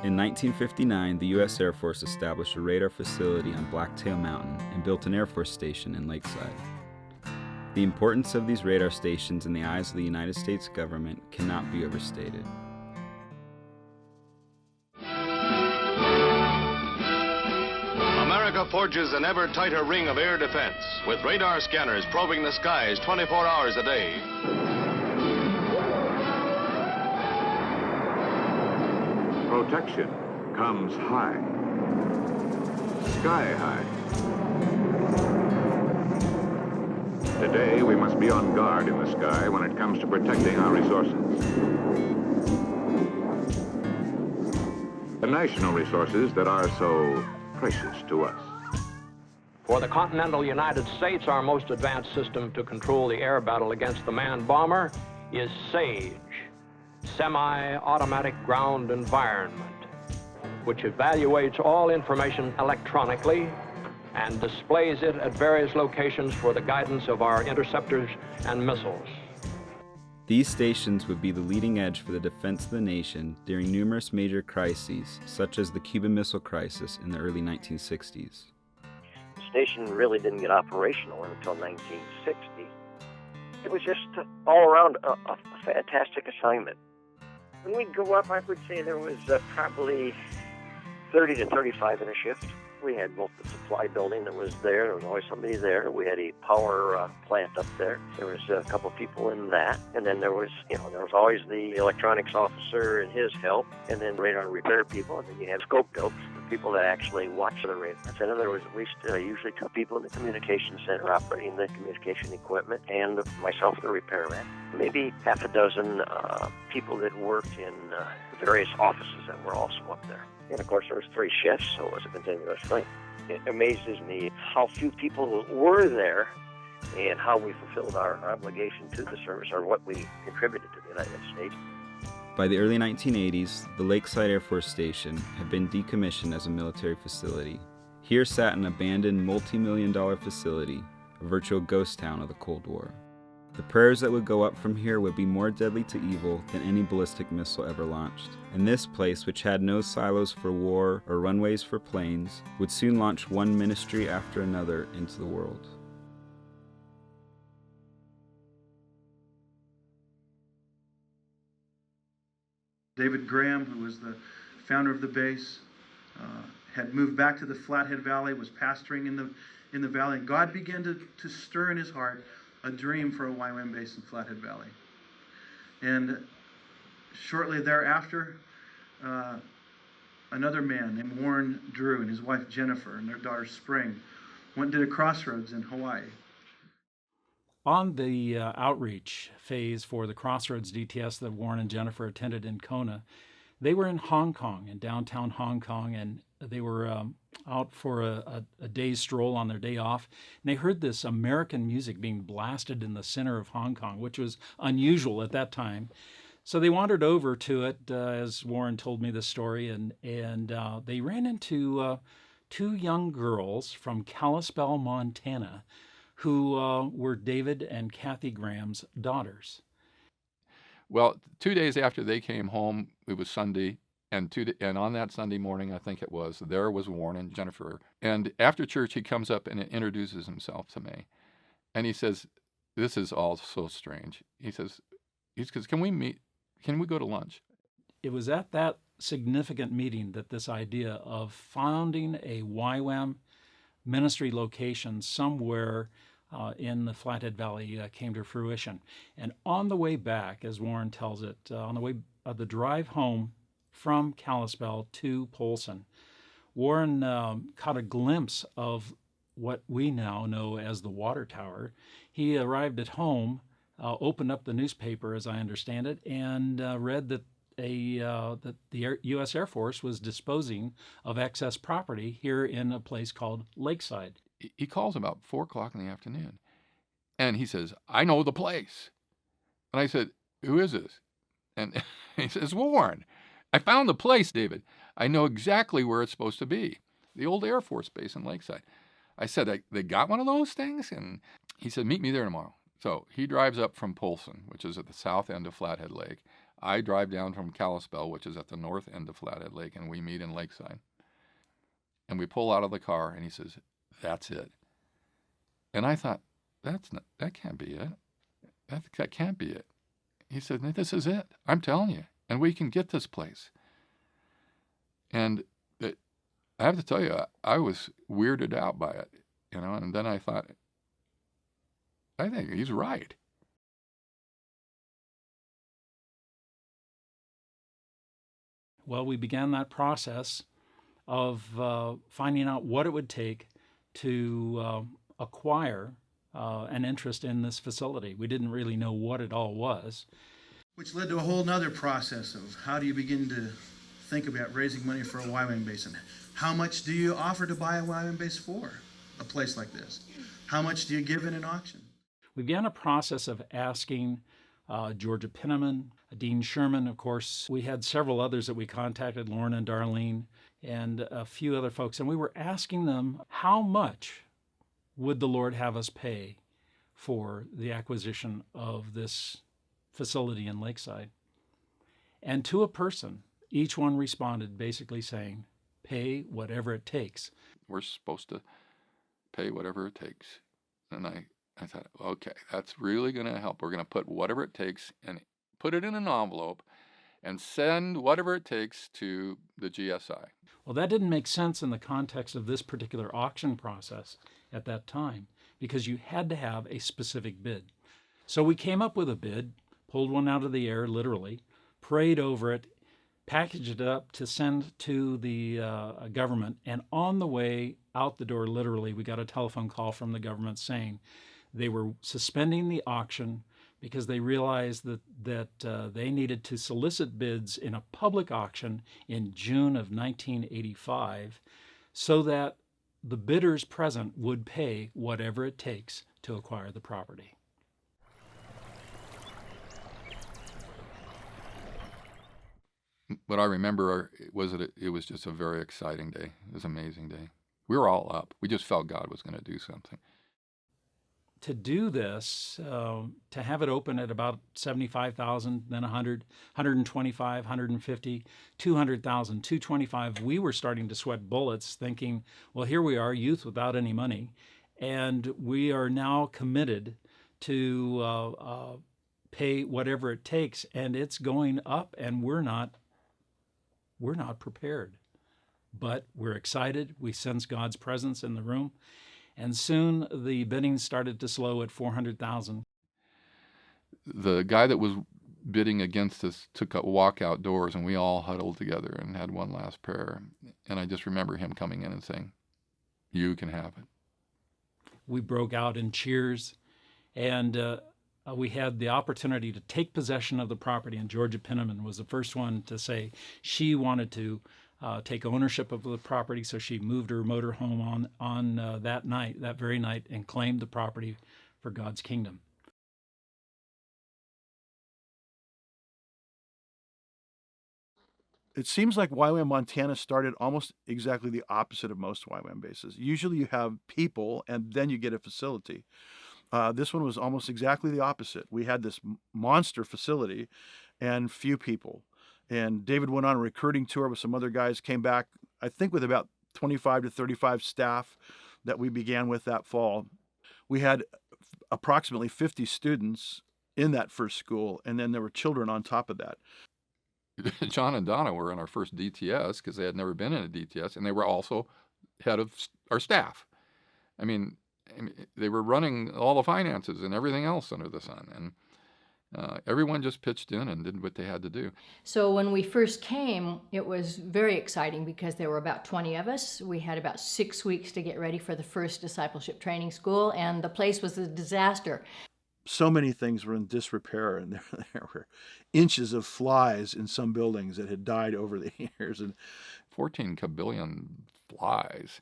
In 1959, the U.S. Air Force established a radar facility on Blacktail Mountain and built an Air Force station in Lakeside. The importance of these radar stations in the eyes of the United States government cannot be overstated. America forges an ever tighter ring of air defense, with radar scanners probing the skies 24 hours a day. Protection comes high, sky high. Today, we must be on guard in the sky when it comes to protecting our resources. The national resources that are so precious to us. For the continental United States, our most advanced system to control the air battle against the manned bomber is SAGE, Semi-Automatic Ground Environment, which evaluates all information electronically and displays it at various locations for the guidance of our interceptors and missiles. These stations would be the leading edge for the defense of the nation during numerous major crises, such as the Cuban Missile Crisis in the early 1960s. The station really didn't get operational until 1960. It was just all around a fantastic assignment. When we'd go up, I would say there was probably 30 to 35 in a shift. We had both the supply building that was there. There was always somebody there. We had a power plant up there. There was a couple of people in that. And then there was always the electronics officer and his help, and then radar repair people. And then you had scope builds, the people that actually watch the radar. And then there was at least usually 2 people in the communication center operating the communication equipment, and myself, the repairman. Maybe half a dozen people that worked in various offices that were also up there. And of course, there was 3 shifts, so it was a continuous thing. It amazes me how few people were there and how we fulfilled our obligation to the service, or what we contributed to the United States. By the early 1980s, the Lakeside Air Force Station had been decommissioned as a military facility. Here sat an abandoned multi-million-dollar facility, a virtual ghost town of the Cold War. The prayers that would go up from here would be more deadly to evil than any ballistic missile ever launched. And this place, which had no silos for war or runways for planes, would soon launch one ministry after another into the world. David Graham, who was the founder of the base, had moved back to the Flathead Valley, was pastoring in the valley, and God began to stir in his heart a dream for a YWAM base in Flathead Valley. And shortly thereafter, another man named Warren Drew and his wife Jennifer and their daughter Spring went and did a crossroads in Hawaii. On the outreach phase for the Crossroads DTS that Warren and Jennifer attended in Kona, they were in Hong Kong, in downtown Hong Kong, and they were out for a day's stroll on their day off. And they heard this American music being blasted in the center of Hong Kong, which was unusual at that time. So they wandered over to it, as Warren told me the story, and they ran into 2 young girls from Kalispell, Montana, who were David and Kathy Graham's daughters. Well, 2 days after they came home, it was Sunday, and on that Sunday morning, I think it was, there was Warren and Jennifer. And after church, he comes up and introduces himself to me. And he says, this is all so strange. He says, can we meet? Can we go to lunch? It was at that significant meeting that this idea of founding a YWAM ministry location somewhere in the Flathead Valley came to fruition. And on the way back, as Warren tells it, on the way of the drive home from Kalispell to Polson, Warren caught a glimpse of what we now know as the water tower. He arrived at home, opened up the newspaper, as I understand it, and read that that the U.S. Air Force was disposing of excess property here in a place called Lakeside. He calls about 4 o'clock in the afternoon, and he says, I know the place. And I said, who is this? And he says, Warren, I found the place, David. I know exactly where it's supposed to be, the old Air Force base in Lakeside. I said, they got one of those things? And he said, meet me there tomorrow. So he drives up from Polson, which is at the south end of Flathead Lake. I drive down from Kalispell, which is at the north end of Flathead Lake, and we meet in Lakeside. And we pull out of the car, and he says, that's it. And I thought, that can't be it. That can't be it. He said, this is it. I'm telling you. And we can get this place. And I have to tell you, I was weirded out by it, and then I thought, I think he's right. Well, we began that process of finding out what it would take to acquire an interest in this facility. We didn't really know what it all was. Which led to a whole nother process of how do you begin to think about raising money for a YWAM base, and how much do you offer to buy a YWAM base for a place like this? How much do you give in an auction? We began a process of asking Georgia Pinnaman, Dean Sherman, of course. We had several others that we contacted, Lauren and Darlene, and a few other folks, and we were asking them, how much would the Lord have us pay for the acquisition of this facility in Lakeside. And to a person, each one responded basically saying, pay whatever it takes. We're supposed to pay whatever it takes. And I thought, okay, that's really going to help. We're going to put whatever it takes and put it in an envelope and send whatever it takes to the GSI. Well, that didn't make sense in the context of this particular auction process at that time, because you had to have a specific bid. So we came up with a bid, pulled one out of the air, literally, prayed over it, packaged it up to send to the government, and on the way out the door, literally, we got a telephone call from the government saying they were suspending the auction because they realized that they needed to solicit bids in a public auction in June of 1985 so that the bidders present would pay whatever it takes to acquire the property. What I remember was that it was just a very exciting day. It was an amazing day. We were all up. We just felt God was going to do something. To do this, to have it open at about 75,000, then 100, 125, 150, 200,000, 225, we were starting to sweat bullets thinking, well, here we are, youth without any money, and we are now committed to pay whatever it takes, and it's going up, and we're not prepared. But we're excited. We sense God's presence in the room. And soon the bidding started to slow at 400,000. The guy that was bidding against us took a walk outdoors, and we all huddled together and had one last prayer. And I just remember him coming in and saying, "You can have it." We broke out in cheers, and we had the opportunity to take possession of the property. And Georgia Pinnaman was the first one to say she wanted to take ownership of the property, so she moved her motor home on that very night, and claimed the property for God's kingdom. It seems like YWAM Montana started almost exactly the opposite of most YWAM bases. Usually you have people and then you get a facility. This one was almost exactly the opposite. We had this monster facility and few people. And David went on a recruiting tour with some other guys, came back, I think, with about 25 to 35 staff that we began with that fall. We had approximately 50 students in that first school, and then there were children on top of that. John and Donna were in our first DTS because they had never been in a DTS, and they were also head of our staff. I mean, they were running all the finances and everything else under the sun, and everyone just pitched in and did what they had to do. So when we first came, it was very exciting because there were about 20 of us. We had about 6 weeks to get ready for the first discipleship training school, and the place was a disaster. So many things were in disrepair, and there were inches of flies in some buildings that had died over the years. And 14 kabillion flies,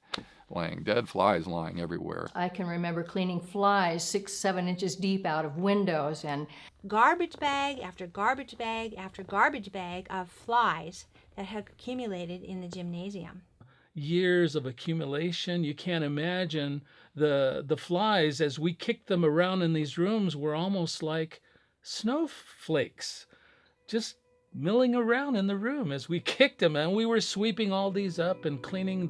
dead flies lying everywhere. I can remember cleaning flies 6, 7 inches deep out of windows, and garbage bag after garbage bag after garbage bag of flies that had accumulated in the gymnasium. Years of accumulation. You can't imagine the flies as we kicked them around in these rooms were almost like snowflakes, just milling around in the room as we kicked them, and we were sweeping all these up and cleaning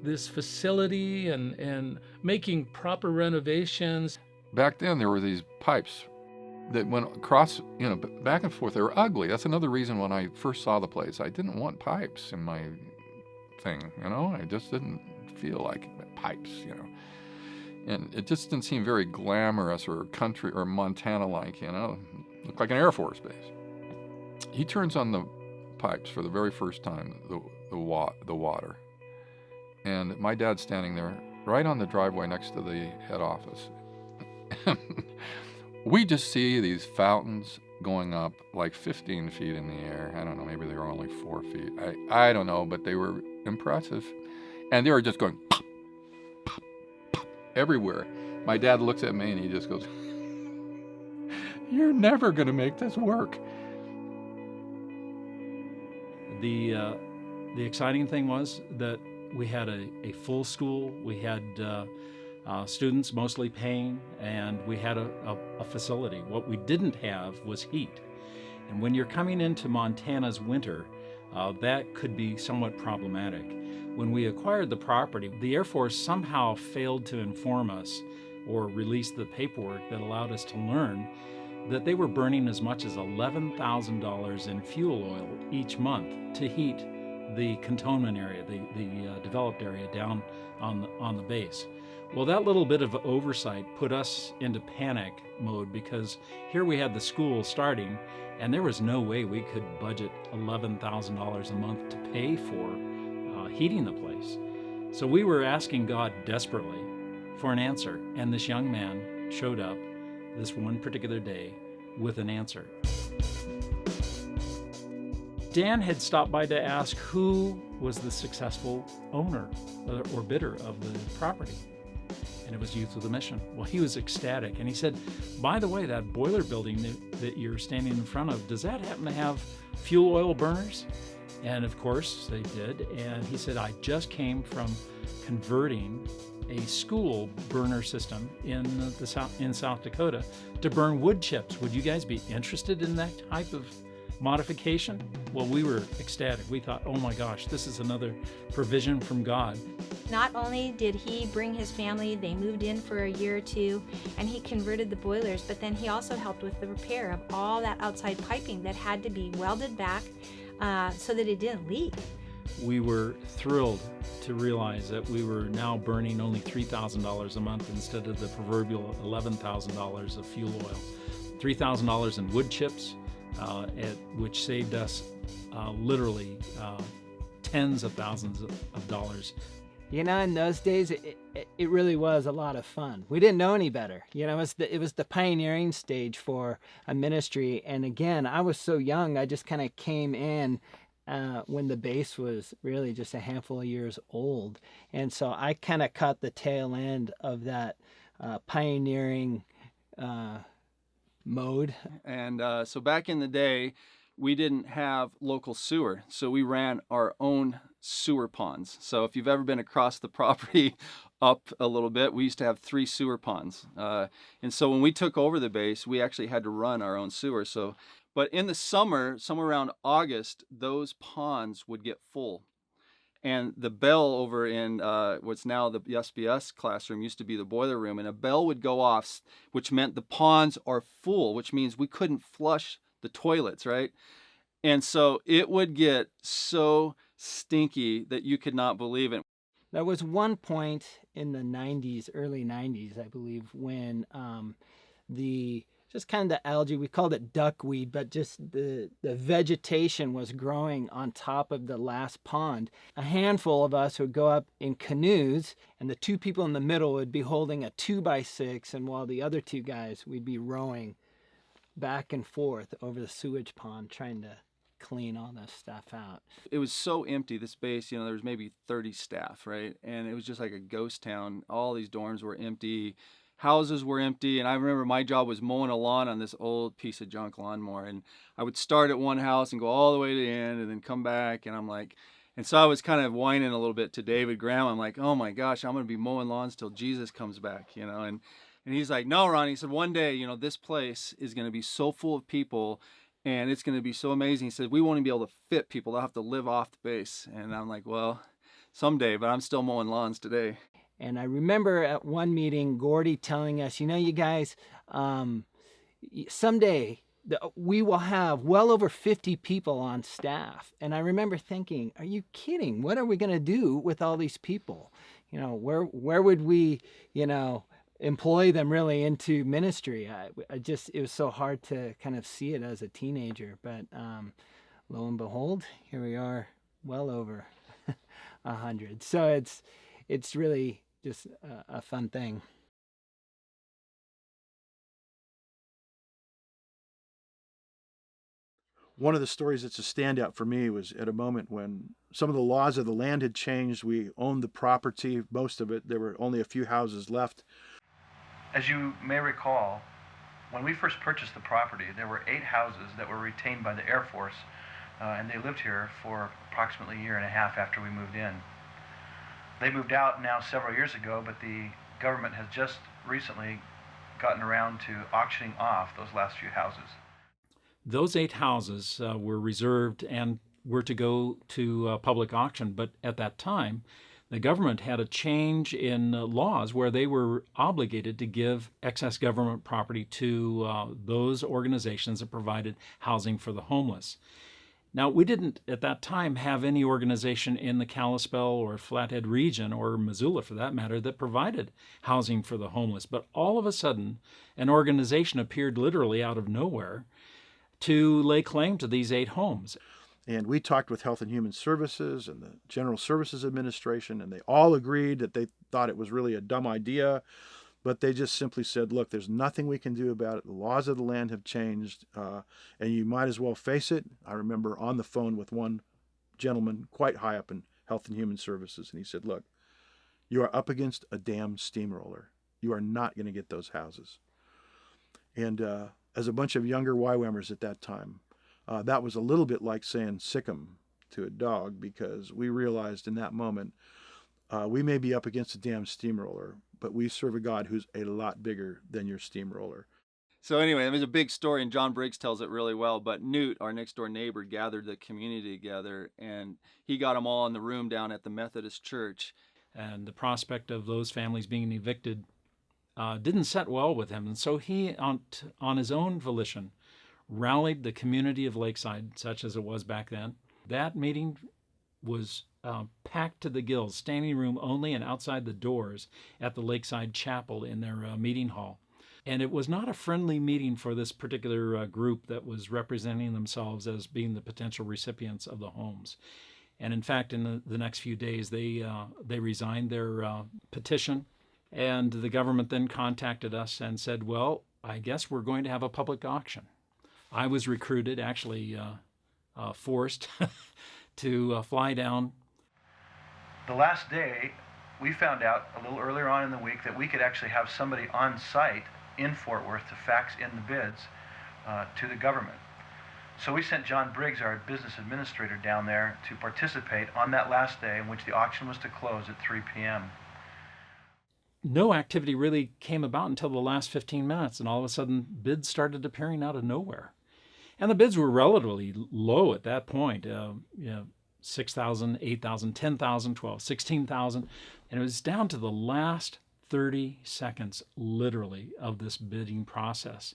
this facility and making proper renovations. Back then there were these pipes that went across, back and forth. They were ugly. That's another reason when I first saw the place, I didn't want pipes in my thing, I just didn't feel like pipes, and it just didn't seem very glamorous or country or Montana-like, looked like an Air Force base. He turns on the pipes for the very first time, the water, and my dad's standing there right on the driveway next to the head office. We just see these fountains going up like 15 feet in the air. I don't know, maybe they were only 4 feet. I don't know, but they were impressive. And they were just going pop, pop, pop, everywhere. My dad looks at me and he just goes, "You're never going to make this work." The exciting thing was that we had a full school. We had students mostly paying, and we had a facility. What we didn't have was heat. And when you're coming into Montana's winter, that could be somewhat problematic. When we acquired the property, the Air Force somehow failed to inform us or release the paperwork that allowed us to learn that they were burning as much as $11,000 in fuel oil each month to heat the cantonment area, the developed area down on the base. Well, that little bit of oversight put us into panic mode, because here we had the school starting, and there was no way we could budget $11,000 a month to pay for heating the place. So we were asking God desperately for an answer, and this young man showed up this one particular day with an answer. Dan had stopped by to ask who was the successful owner or bidder of the property, and it was Youth of the Mission. Well, he was ecstatic, and he said, by the way, that boiler building that you're standing in front of, does that happen to have fuel oil burners? And of course they did, and he said, I just came from converting a school burner system in South Dakota to burn wood chips. Would you guys be interested in that type of modification? Well, we were ecstatic. We thought, oh my gosh, this is another provision from God. Not only did he bring his family, they moved in for a year or two, and he converted the boilers, but then he also helped with the repair of all that outside piping that had to be welded back so that it didn't leak. We were thrilled to realize that we were now burning only $3,000 a month instead of the proverbial $11,000 of fuel oil. $3,000 in wood chips, which saved us literally tens of thousands of dollars. You know, in those days, it really was a lot of fun. We didn't know any better. You know, it was the pioneering stage for a ministry. And again, I was so young, I just kind of came in when the base was really just a handful of years old. And so I kind of caught the tail end of that pioneering mode. And so back in the day, we didn't have local sewer, so we ran our own sewer ponds. So if you've ever been across the property up a little bit, we used to have 3 sewer ponds. And so when we took over the base, we actually had to run our own sewer. But in the summer, somewhere around August, those ponds would get full. And the bell over in what's now the SBS classroom used to be the boiler room, and a bell would go off, which meant the ponds are full, which means we couldn't flush the toilets, right? And so it would get so stinky that you could not believe it. There was one point in the 90s, early 90s, I believe, when just kind of the algae, we called it duckweed, but just the vegetation was growing on top of the last pond. A handful of us would go up in canoes, and the 2 people in the middle would be holding a 2x6, and while the other 2 guys, we'd be rowing back and forth over the sewage pond trying to clean all this stuff out. It was so empty, this base, you know, there was maybe 30 staff, right? And it was just like a ghost town. All these dorms were empty. Houses were empty, and I remember my job was mowing a lawn on this old piece of junk lawnmower, and I would start at one house and go all the way to the end and then come back, and I'm like, and so I was kind of whining a little bit to David Graham. I'm like, oh my gosh, I'm going to be mowing lawns till Jesus comes back, you know, and he's like, no, Ron, he said, one day, you know, this place is going to be so full of people, and it's going to be so amazing. He said, we won't even be able to fit people. They'll have to live off the base. And I'm like, well, someday, but I'm still mowing lawns today. And I remember at one meeting, Gordy telling us, you know, you guys, someday we will have well over 50 people on staff. And I remember thinking, are you kidding? What are we going to do with all these people? You know, where would we, you know, employ them really into ministry? It was so hard to kind of see it as a teenager. But lo and behold, here we are, well over 100. So it's really just a fun thing. One of the stories that's a standout for me was at a moment when some of the laws of the land had changed. We owned the property, most of it. There were only a few houses left. As you may recall, when we first purchased the property, there were 8 houses that were retained by the Air Force, and they lived here for approximately a year and a half after we moved in. They moved out now several years ago, but the government has just recently gotten around to auctioning off those last few houses. Those 8 houses were reserved and were to go to public auction, but at that time, the government had a change in laws where they were obligated to give excess government property to those organizations that provided housing for the homeless. Now, we didn't at that time have any organization in the Kalispell or Flathead region, or Missoula for that matter, that provided housing for the homeless. But all of a sudden, an organization appeared literally out of nowhere to lay claim to these 8 homes. And we talked with Health and Human Services and the General Services Administration, and they all agreed that they thought it was really a dumb idea. But they just simply said, look, there's nothing we can do about it. The laws of the land have changed, and you might as well face it. I remember on the phone with one gentleman quite high up in Health and Human Services, and he said, look, you are up against a damn steamroller. You are not going to get those houses. And as a bunch of younger YWAMers at that time, that was a little bit like saying sick 'em to a dog, because we realized in that moment, we may be up against a damn steamroller, but we serve a God who's a lot bigger than your steamroller. So anyway, it was a big story, and John Briggs tells it really well. But Newt, our next door neighbor, gathered the community together, and he got them all in the room down at the Methodist church. And the prospect of those families being evicted didn't set well with him. And so he, on his own volition, rallied the community of Lakeside, such as it was back then. That meeting was packed to the gills, standing room only and outside the doors at the Lakeside Chapel in their meeting hall. And it was not a friendly meeting for this particular group that was representing themselves as being the potential recipients of the homes. And in fact, in the next few days, they resigned their petition, and the government then contacted us and said, well, I guess we're going to have a public auction. I was recruited, actually forced, to fly down. The last day, we found out a little earlier on in the week that we could actually have somebody on site in Fort Worth to fax in the bids to the government. So we sent John Briggs, our business administrator, down there to participate on that last day in which the auction was to close at 3 p.m. No activity really came about until the last 15 minutes, and all of a sudden bids started appearing out of nowhere. And the bids were relatively low at that point, $6,000, $8,000, $10,000, $12,000, $16,000. And it was down to the last 30 seconds, literally, of this bidding process.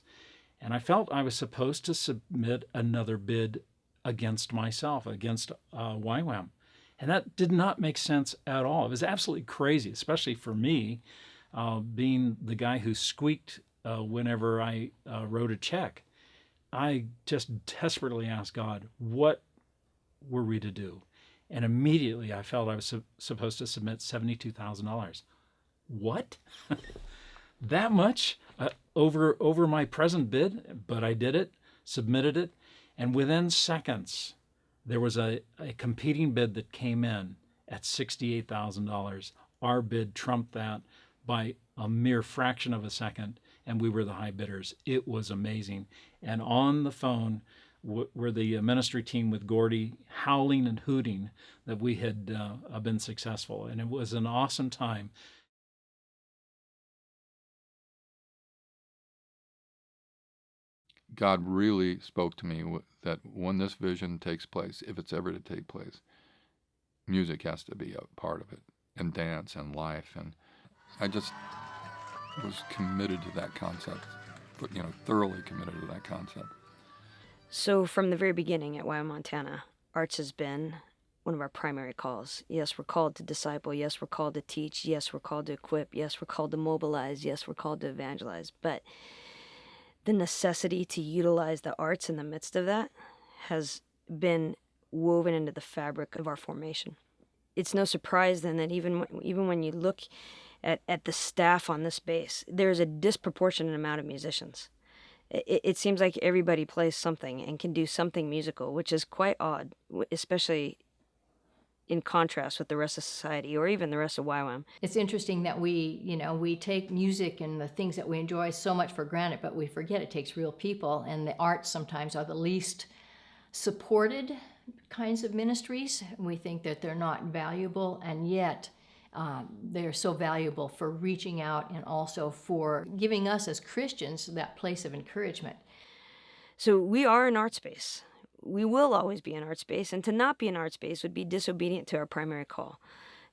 And I felt I was supposed to submit another bid against myself, against YWAM. And that did not make sense at all. It was absolutely crazy, especially for me, being the guy who squeaked whenever I wrote a check. I just desperately asked God, what were we to do? And immediately I felt I was supposed to submit $72,000. What? That much over my present bid? But I did it, submitted it, and within seconds, there was a competing bid that came in at $68,000. Our bid trumped that by a mere fraction of a second, and we were the high bidders. It was amazing. And on the phone were the ministry team with Gordy howling and hooting that we had been successful. And it was an awesome time. God really spoke to me that when this vision takes place, if it's ever to take place, music has to be a part of it, and dance and life. And I just was committed to that concept, but thoroughly committed to that concept. So from the very beginning at YWAM Montana, arts has been one of our primary calls. Yes, we're called to disciple. Yes, we're called to teach. Yes, we're called to equip. Yes, we're called to mobilize. Yes, we're called to evangelize. But the necessity to utilize the arts in the midst of that has been woven into the fabric of our formation. It's no surprise then that even when you look at the staff on this base, there's a disproportionate amount of musicians. It seems like everybody plays something and can do something musical, which is quite odd, especially in contrast with the rest of society or even the rest of YWAM. It's interesting that we take music and the things that we enjoy so much for granted, but we forget it takes real people, and the arts sometimes are the least supported kinds of ministries. We think that they're not valuable, and yet They're so valuable for reaching out and also for giving us as Christians that place of encouragement. So we are an art space. We will always be an art space, and to not be an art space would be disobedient to our primary call.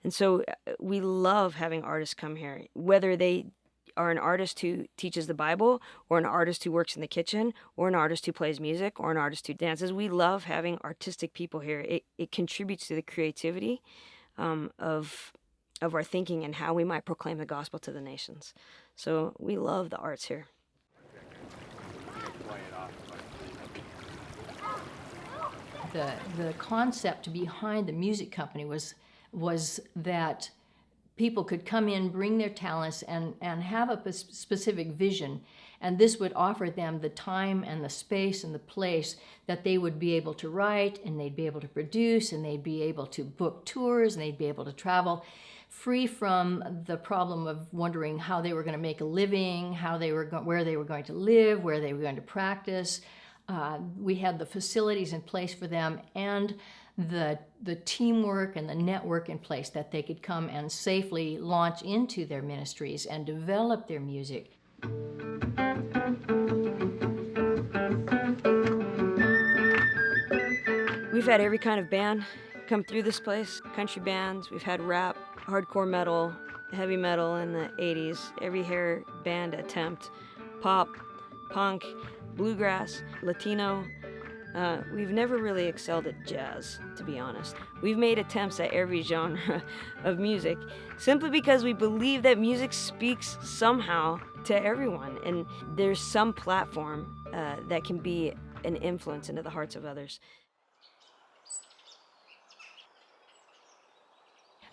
And so we love having artists come here, whether they are an artist who teaches the Bible, or an artist who works in the kitchen, or an artist who plays music, or an artist who dances. We love having artistic people here. It contributes to the creativity of our thinking and how we might proclaim the gospel to the nations. So we love the arts here. The concept behind the music company was that people could come in, bring their talents, and have a specific vision, and this would offer them the time and the space and the place that they would be able to write, and they'd be able to produce, and they'd be able to book tours, and they'd be able to travel, free from the problem of wondering how they were going to make a living, where they were going to live, where they were going to practice. We had the facilities in place for them, and the teamwork and the network in place that they could come and safely launch into their ministries and develop their music. We've had every kind of band come through this place. Country bands, we've had rap, hardcore metal, heavy metal in the 80s, every hair band attempt, pop, punk, bluegrass, Latino. We've never really excelled at jazz, to be honest. We've made attempts at every genre of music simply because we believe that music speaks somehow to everyone, and there's some platform that can be an influence into the hearts of others.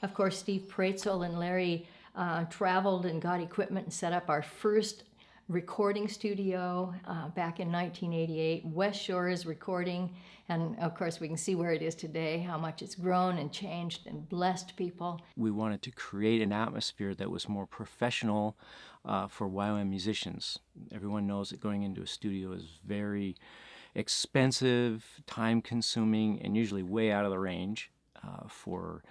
Of course, Steve Praetzel and Larry traveled and got equipment and set up our first recording studio back in 1988. West Shore is recording, and of course we can see where it is today, how much it's grown and changed and blessed people. We wanted to create an atmosphere that was more professional for YWAM musicians. Everyone knows that going into a studio is very expensive, time-consuming, and usually way out of the range for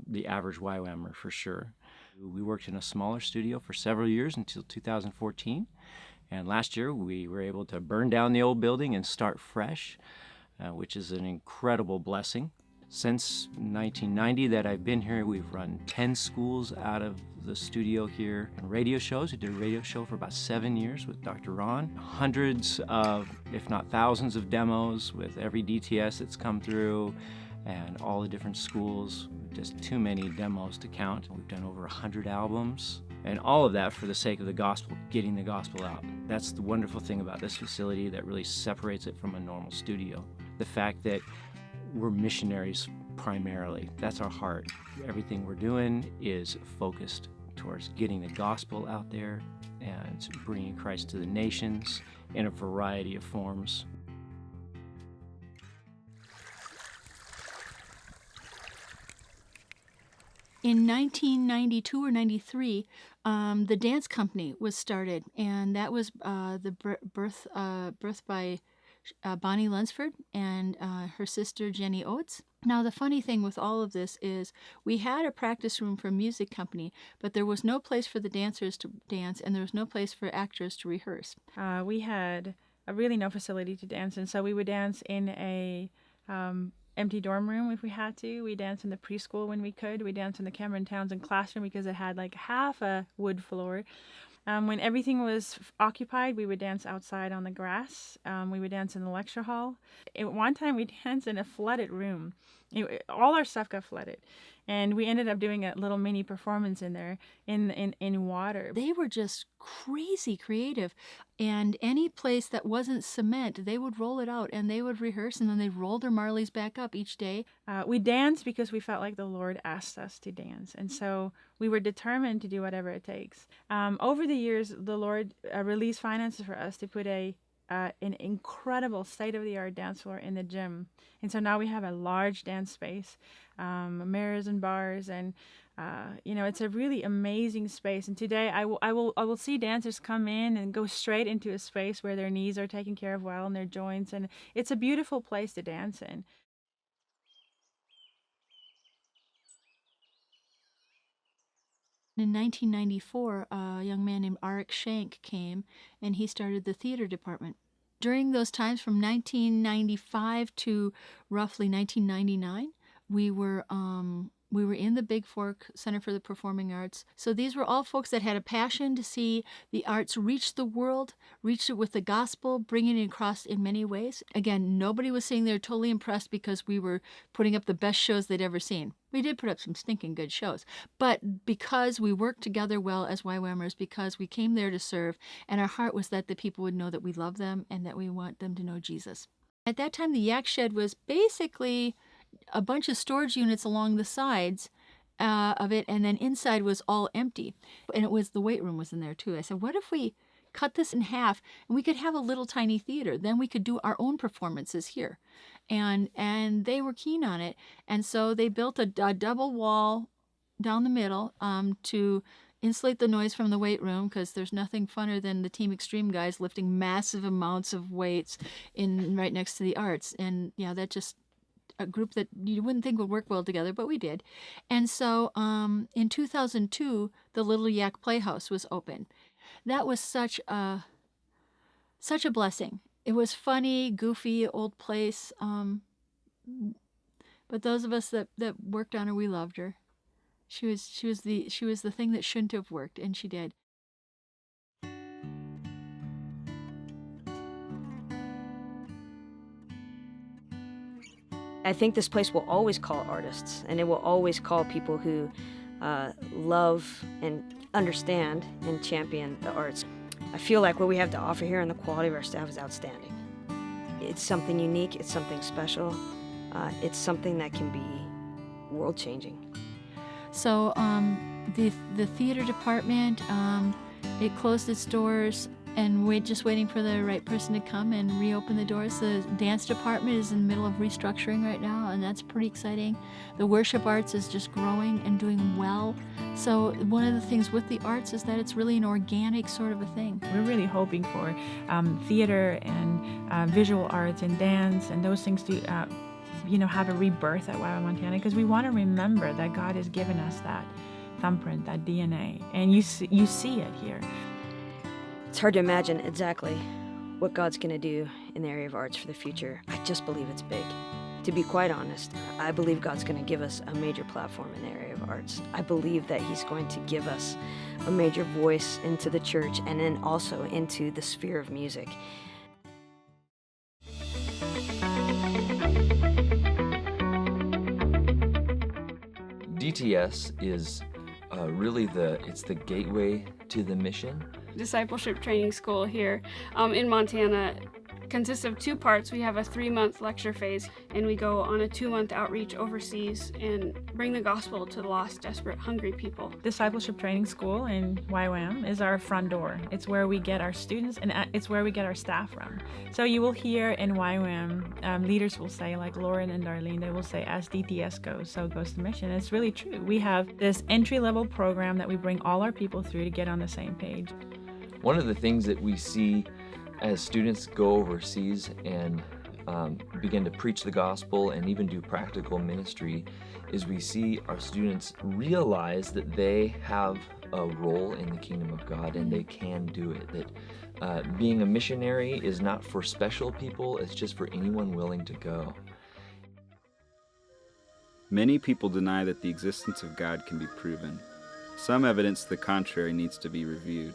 the average YWAMer, for sure. We worked in a smaller studio for several years until 2014, and last year we were able to burn down the old building and start fresh, which is an incredible blessing. Since 1990 that I've been here, we've run 10 schools out of the studio here, and radio shows. We did a radio show for about 7 years with Dr. Ron. Hundreds of, if not thousands of demos with every DTS that's come through, and all the different schools. Just too many demos to count. We've done over 100 albums, and all of that for the sake of the gospel, getting the gospel out. That's the wonderful thing about this facility that really separates it from a normal studio. The fact that we're missionaries primarily. That's our heart. Everything we're doing is focused towards getting the gospel out there and bringing Christ to the nations in a variety of forms. In 1992 or 93, the dance company was started, and that was the birth by Bonnie Lunsford and her sister Jenny Oates. Now, the funny thing with all of this is we had a practice room for a music company, but there was no place for the dancers to dance, and there was no place for actors to rehearse. We had really no facility to dance in, so we would dance in a empty dorm room if we had to. We danced in the preschool when we could. We danced in the Cameron Townsend classroom because it had like half a wood floor. When everything was occupied, we would dance outside on the grass. We would dance in the lecture hall. At one time, we danced in a flooded room. All our stuff got flooded. And we ended up doing a little mini performance in there in water. They were just crazy creative. And any place that wasn't cement, they would roll it out and they would rehearse, and then they'd roll their Marleys back up each day. We danced because we felt like the Lord asked us to dance. And so we were determined to do whatever it takes. Over the years, the Lord released finances for us to put an incredible state-of-the-art dance floor in the gym. And so now we have a large dance space, mirrors and bars, and it's a really amazing space. And today I will see dancers come in and go straight into a space where their knees are taken care of well and their joints, and it's a beautiful place to dance in. In 1994, a young man named Arik Shank came, and he started the theater department. During those times, from 1995 to roughly 1999, we were in the Big Fork Center for the Performing Arts. So these were all folks that had a passion to see the arts reach the world, reach it with the gospel, bringing it across in many ways. Again, nobody was sitting there totally impressed because we were putting up the best shows they'd ever seen. We did put up some stinking good shows, but because we worked together well as YWAMers, because we came there to serve, and our heart was that the people would know that we love them and that we want them to know Jesus. At that time, the Yak Shed was basically a bunch of storage units along the sides of it, and then inside was all empty. And it was, the weight room was in there too. I said, what if we cut this in half and we could have a little tiny theater? Then we could do our own performances here. And they were keen on it. And so they built a double wall down the middle to insulate the noise from the weight room, because there's nothing funner than the Team Extreme guys lifting massive amounts of weights in right next to the arts. And yeah, that just a group that you wouldn't think would work well together, but we did. And so in 2002, the Little Yak Playhouse was open. That was such a blessing. It was funny, goofy, old place. But those of us that worked on her, we loved her. She was the thing that shouldn't have worked, and she did. I think this place will always call artists, and it will always call people who love and understand and champion the arts. I feel like what we have to offer here and the quality of our staff is outstanding. It's something unique, it's something special, it's something that can be world-changing. So the theater department, it closed its doors, and we're just waiting for the right person to come and reopen the doors. The dance department is in the middle of restructuring right now, and that's pretty exciting. The worship arts is just growing and doing well. So one of the things with the arts is that it's really an organic sort of a thing. We're really hoping for theater and visual arts and dance and those things to have a rebirth at YWAM Montana, because we want to remember that God has given us that thumbprint, that DNA, and you see it here. It's hard to imagine exactly what God's going to do in the area of arts for the future. I just believe it's big. To be quite honest, I believe God's going to give us a major platform in the area of arts. I believe that He's going to give us a major voice into the church and then also into the sphere of music. DTS is really it's the gateway to the mission. Discipleship Training School here in Montana consists of two parts. We have a 3-month lecture phase, and we go on a 2-month outreach overseas and bring the gospel to the lost, desperate, hungry people. Discipleship Training School in YWAM is our front door. It's where we get our students, and it's where we get our staff from. So you will hear in YWAM, leaders will say, like Lauren and Darlene, they will say, as DTS goes, so goes the mission. It's really true. We have this entry-level program that we bring all our people through to get on the same page. One of the things that we see as students go overseas and begin to preach the gospel and even do practical ministry is we see our students realize that they have a role in the kingdom of God and they can do it. That being a missionary is not for special people, it's just for anyone willing to go. Many people deny that the existence of God can be proven. Some evidence to the contrary needs to be reviewed.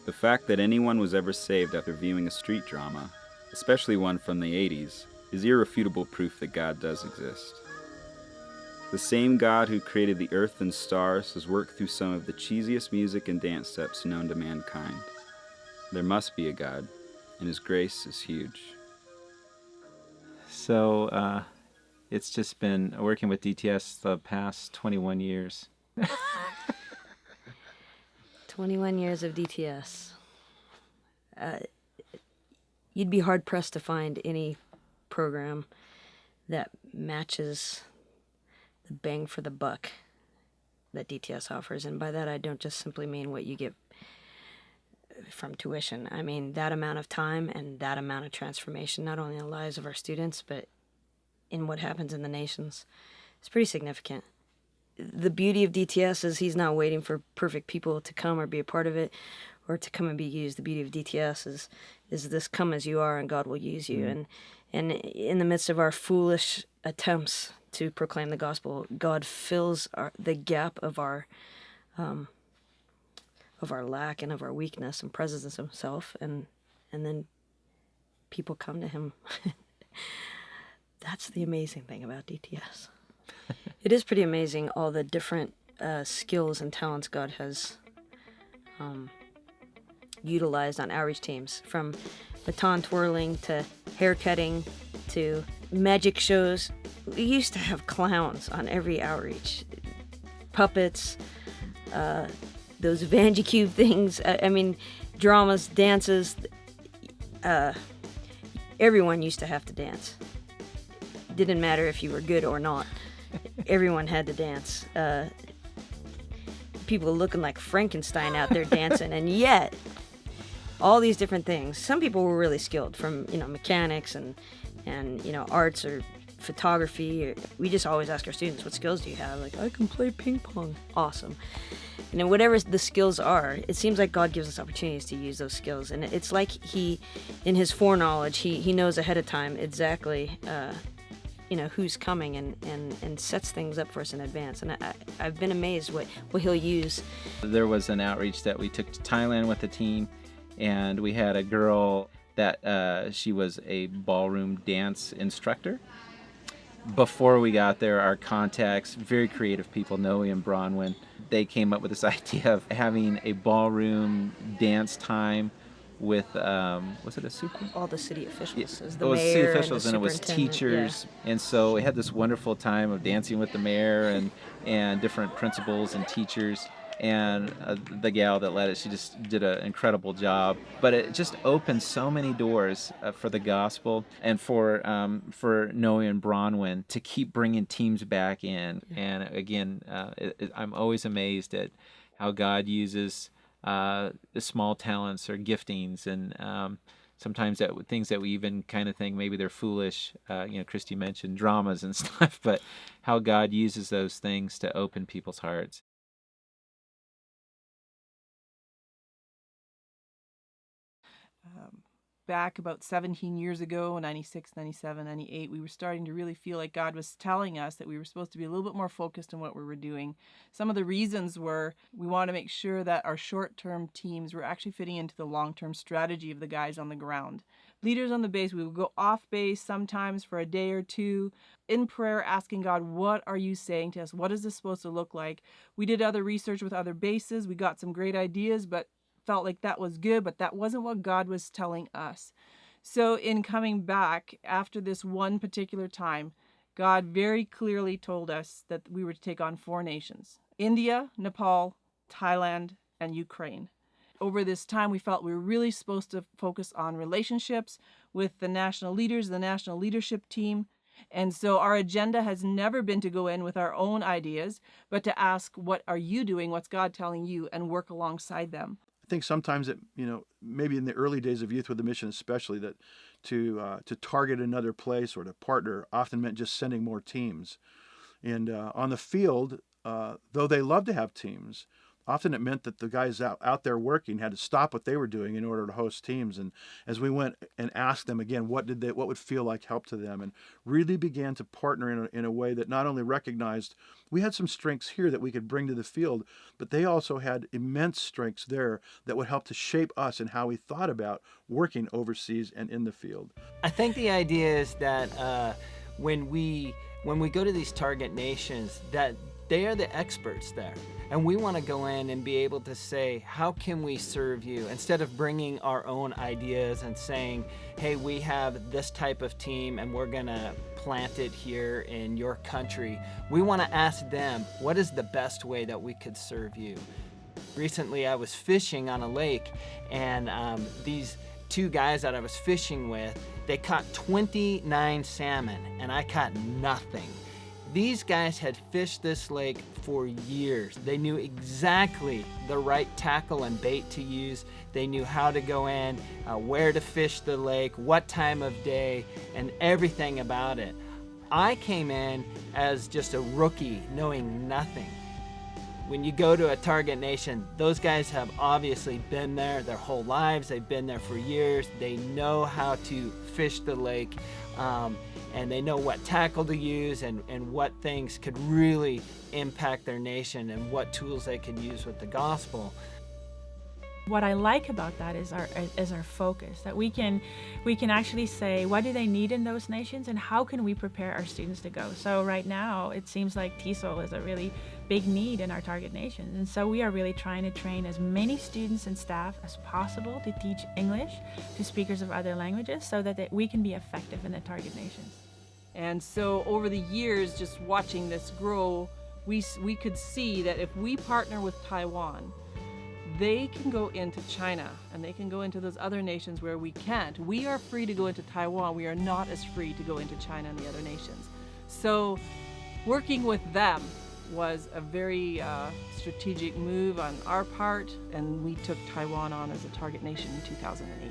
The fact that anyone was ever saved after viewing a street drama, especially one from the 80s, is irrefutable proof that God does exist. The same God who created the earth and stars has worked through some of the cheesiest music and dance steps known to mankind. There must be a God, and His grace is huge. So it's just been working with DTS the past 21 years. 21 years of DTS. You'd be hard-pressed to find any program that matches the bang for the buck that DTS offers. And by that, I don't just simply mean what you get from tuition. I mean that amount of time and that amount of transformation, not only in the lives of our students, but in what happens in the nations. It's pretty significant. the beauty of DTS is he's not waiting for perfect people to come or be a part of it or to come and be used. The beauty of DTS is this: come as you are and God will use you. And in the midst of our foolish attempts to proclaim the gospel, God fills the gap of our lack and of our weakness and presents himself, and then people come to him. That's the amazing thing about DTS. It is pretty amazing, all the different skills and talents God has utilized on outreach teams, from baton twirling to hair cutting to magic shows. We used to have clowns on every outreach, puppets, those Vanjicube things. I mean, dramas, dances. Everyone used to have to dance. Didn't matter if you were good or not. Everyone had to dance. People looking like Frankenstein out there dancing, and yet all these different things. Some people were really skilled, from mechanics and arts or photography. We just always ask our students, what skills do you have? Like, I can play ping pong. Awesome. Whatever the skills are, it seems like God gives us opportunities to use those skills, and it's like he, in his foreknowledge, he knows ahead of time exactly who's coming and sets things up for us in advance. And I've been amazed what he'll use. There was an outreach that we took to Thailand with the team, and we had a girl that she was a ballroom dance instructor. Before we got there, our contacts, very creative people, Noe and Bronwyn, they came up with this idea of having a ballroom dance time with, was it a super? All the city officials. It was city officials, and it was teachers. Yeah. And so we had this wonderful time of dancing with the mayor and different principals and teachers. And the gal that led it, she just did an incredible job. But it just opened so many doors for the gospel, and for Noe and Bronwyn to keep bringing teams back in. And again, I'm always amazed at how God uses the small talents or giftings, and sometimes things that we even kind of think maybe they're foolish. Christy mentioned dramas and stuff, but how God uses those things to open people's hearts. Back about 17 years ago, 96, 97, 98, we were starting to really feel like God was telling us that we were supposed to be a little bit more focused on what we were doing. Some of the reasons were we wanted to make sure that our short-term teams were actually fitting into the long-term strategy of the guys on the ground. Leaders on the base, we would go off base sometimes for a day or two in prayer, asking God, what are you saying to us? What is this supposed to look like? We did other research with other bases. We got some great ideas, but felt like that was good, but that wasn't what God was telling us. So in coming back after this one particular time, God very clearly told us that we were to take on 4 nations: India, Nepal, Thailand, and Ukraine. Over this time, we felt we were really supposed to focus on relationships with the national leaders, the national leadership team. And so our agenda has never been to go in with our own ideas, but to ask, what are you doing? What's God telling you? And work alongside them. I think sometimes that, maybe in the early days of Youth with a Mission especially, that to target another place or to partner often meant just sending more teams. And on the field, though they love to have teams, often it meant that the guys out there working had to stop what they were doing in order to host teams. And as we went and asked them again, what would feel like help to them, and really began to partner in a way that not only recognized we had some strengths here that we could bring to the field, but they also had immense strengths there that would help to shape us and how we thought about working overseas and in the field. I think the idea is that when we go to these target nations, that they are the experts there. And we want to go in and be able to say, how can we serve you? Instead of bringing our own ideas and saying, hey, we have this type of team and we're going to plant it here in your country. We want to ask them, what is the best way that we could serve you? Recently, I was fishing on a lake, and these 2 guys that I was fishing with, they caught 29 salmon, and I caught nothing. These guys had fished this lake for years. They knew exactly the right tackle and bait to use. They knew how to go in, where to fish the lake, what time of day, and everything about it. I came in as just a rookie, knowing nothing. When you go to a target nation, those guys have obviously been there their whole lives. They've been there for years. They know how to fish the lake, and they know what tackle to use and what things could really impact their nation and what tools they can use with the gospel. What I like about that is our focus, that we can actually say, what do they need in those nations and how can we prepare our students to go? So right now, it seems like TESOL is a really big need in our target nations. And so we are really trying to train as many students and staff as possible to teach English to speakers of other languages so that we can be effective in the target nations. And so over the years, just watching this grow, we could see that if we partner with Taiwan, they can go into China and they can go into those other nations where we can't. We are free to go into Taiwan. We are not as free to go into China and the other nations. So working with them was a very strategic move on our part, and we took Taiwan on as a target nation in 2008.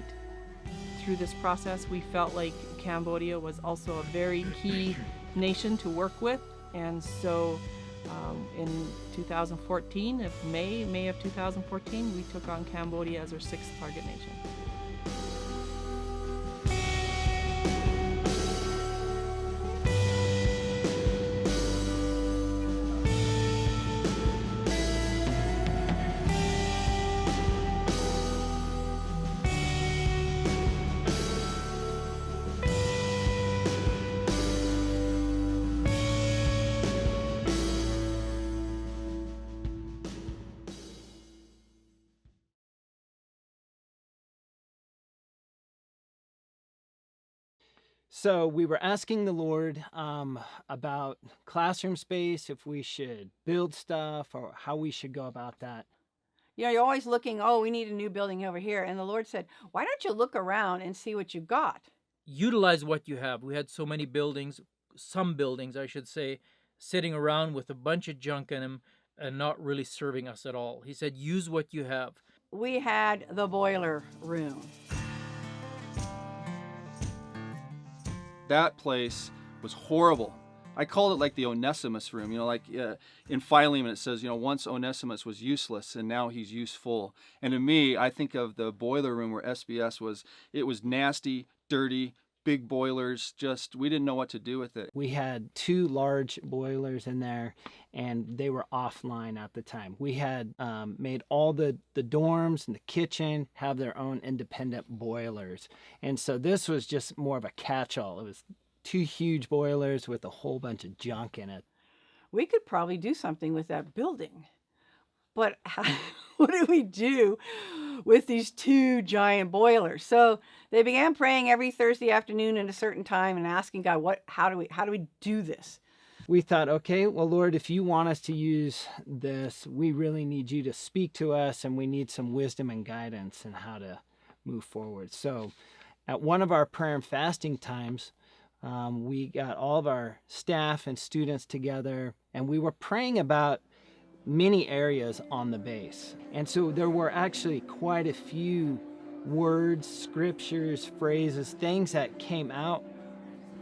Through this process, we felt like Cambodia was also a very key nation to work with, and so in 2014, May of 2014, we took on Cambodia as our 6th target nation. So we were asking the Lord about classroom space, if we should build stuff or how we should go about that. Yeah, you're always looking, oh, we need a new building over here. And the Lord said, why don't you look around and see what you've got? Utilize what you have. We had so many buildings, some buildings, I should say, sitting around with a bunch of junk in them and not really serving us at all. He said, use what you have. We had the boiler room. That place was horrible. I called it like the Onesimus room, like in Philemon it says, once Onesimus was useless and now he's useful. And to me, I think of the boiler room where SBS was, it was nasty, dirty, big boilers, we didn't know what to do with it. We had 2 large boilers in there and they were offline at the time. We had made all the dorms and the kitchen have their own independent boilers. And so this was just more of a catch-all. It was 2 huge boilers with a whole bunch of junk in it. We could probably do something with that building. But what do we do with these 2 giant boilers? So they began praying every Thursday afternoon at a certain time and asking God, how do we do this? We thought, okay, well, Lord, if you want us to use this, we really need you to speak to us and we need some wisdom and guidance in how to move forward. So at one of our prayer and fasting times, we got all of our staff and students together and we were praying about many areas on the base. And so there were actually quite a few words, scriptures, phrases, things that came out.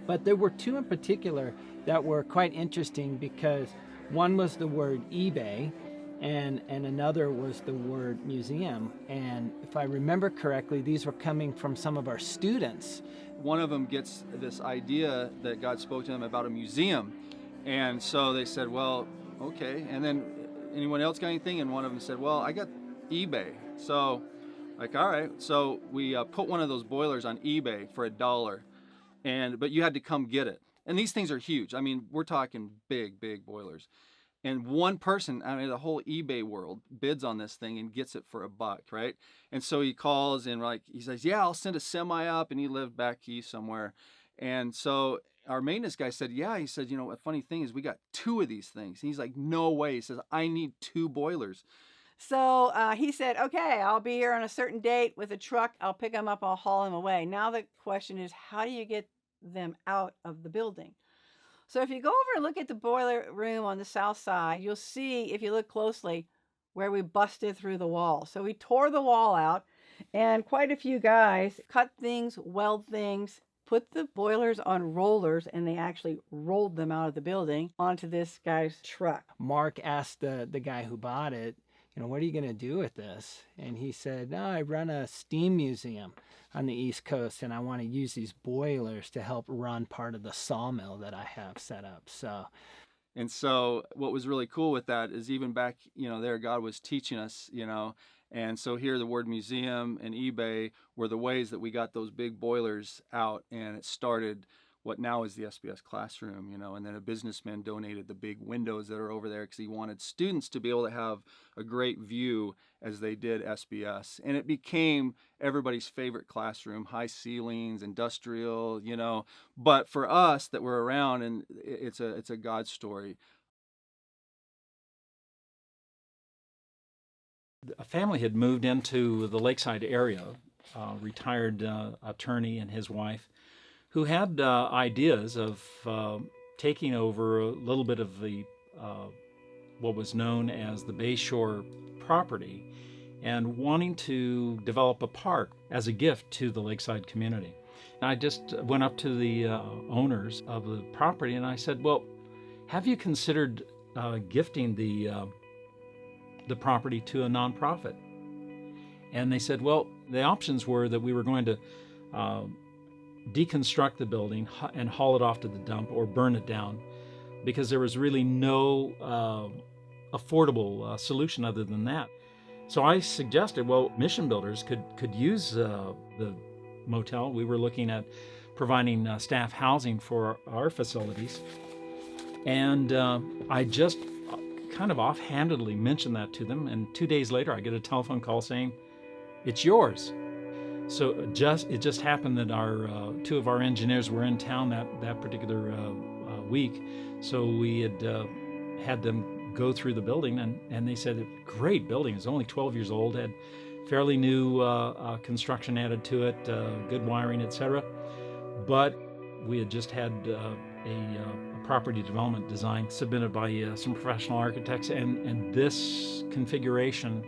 But there were 2 in particular that were quite interesting because one was the word eBay and another was the word museum. And if I remember correctly, these were coming from some of our students. One of them gets this idea that God spoke to them about a museum. And so they said, well, okay. And then anyone else got anything? And one of them said, well, I got eBay. So all right. So we put one of those boilers on eBay for $1, but you had to come get it. And these things are huge. I mean, we're talking big, big boilers. And one person, the whole eBay world bids on this thing and gets it for $1, right? And so he calls and he says, yeah, I'll send a semi up. And he lived back east somewhere. And so our maintenance guy said, yeah, he said, a funny thing is we got 2 of these things. And he's like, no way. He says, I need 2 boilers. So he said, okay, I'll be here on a certain date with a truck. I'll pick them up. I'll haul them away. Now the question is, how do you get them out of the building? So if you go over and look at the boiler room on the south side, you'll see, if you look closely, where we busted through the wall. So we tore the wall out, and quite a few guys cut things, weld things, put the boilers on rollers, and they actually rolled them out of the building onto this guy's truck. Mark asked the guy who bought it, what are you going to do with this? And he said, no, I run a steam museum on the East Coast, and I want to use these boilers to help run part of the sawmill that I have set up. And so what was really cool with that is even back, there God was teaching us, and so here the word museum and eBay were the ways that we got those big boilers out, and it started what now is the SBS classroom, and then a businessman donated the big windows that are over there because he wanted students to be able to have a great view as they did SBS. And it became everybody's favorite classroom, high ceilings, industrial, but for us that were around, and it's a God story. A family had moved into the Lakeside area, retired attorney and his wife, who had ideas of taking over a little bit of the what was known as the Bayshore property and wanting to develop a park as a gift to the Lakeside community. And I just went up to the owners of the property and I said, well, have you considered gifting the property to a nonprofit? And they said, well, the options were that we were going to deconstruct the building and haul it off to the dump or burn it down, because there was really no affordable solution other than that. So I suggested, well, mission builders could use the motel. We were looking at providing staff housing for our facilities. And I just kind of offhandedly mentioned that to them, and 2 days later I get a telephone call saying, it's yours. So it just happened that our two of our engineers were in town that particular week, so we had them go through the building, and they said, great building, it's only 12 years old, had fairly new construction added to it, good wiring, etc. But we had just had a property development design submitted by some professional architects, and this configuration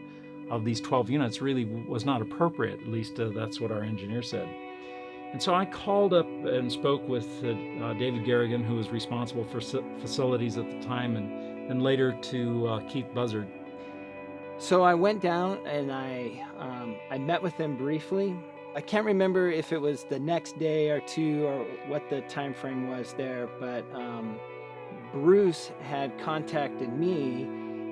of these 12 units really was not appropriate. At least that's what our engineer said. And so I called up and spoke with David Garrigan, who was responsible for facilities at the time, and later to Keith Buzzard. So I went down and I met with them briefly. I can't remember if it was the next day or two or what the time frame was there, but Bruce had contacted me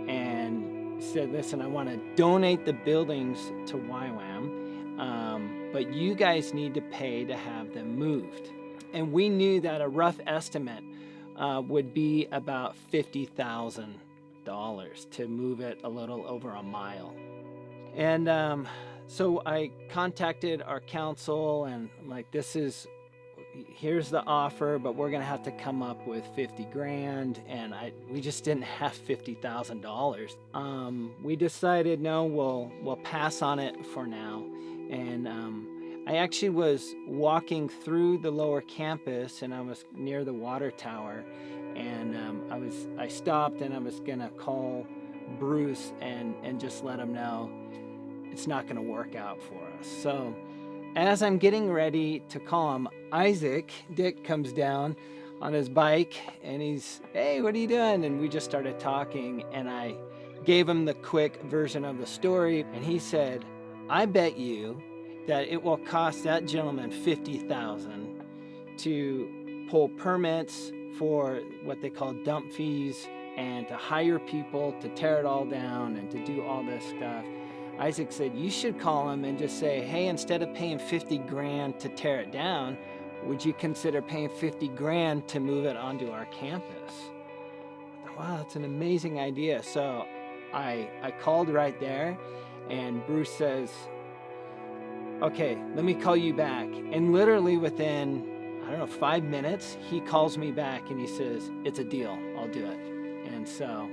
and said, listen, I want to donate the buildings to YWAM, but you guys need to pay to have them moved. And we knew that a rough estimate would be about $50,000 to move it a little over a mile. And so I contacted our council and I'm like, here's the offer, but we're gonna have to come up with 50 grand, and we just didn't have $50,000. We decided, no, we'll pass on it for now. And I actually was walking through the lower campus, and I was near the water tower, and I stopped and I was gonna call Bruce and just let him know it's not gonna work out for us. So as I'm getting ready to call him, Dick comes down on his bike and he's, hey, what are you doing? And we just started talking, and I gave him the quick version of the story, and he said, I bet you that it will cost that gentleman $50,000 to pull permits for what they call dump fees and to hire people to tear it all down and to do all this stuff. Isaac said, you should call him and just say, hey, instead of paying 50 grand to tear it down, would you consider paying 50 grand to move it onto our campus? I thought, wow, that's an amazing idea. So I called right there, and Bruce says, okay, let me call you back. And literally within, 5 minutes, he calls me back and he says, it's a deal, I'll do it. And so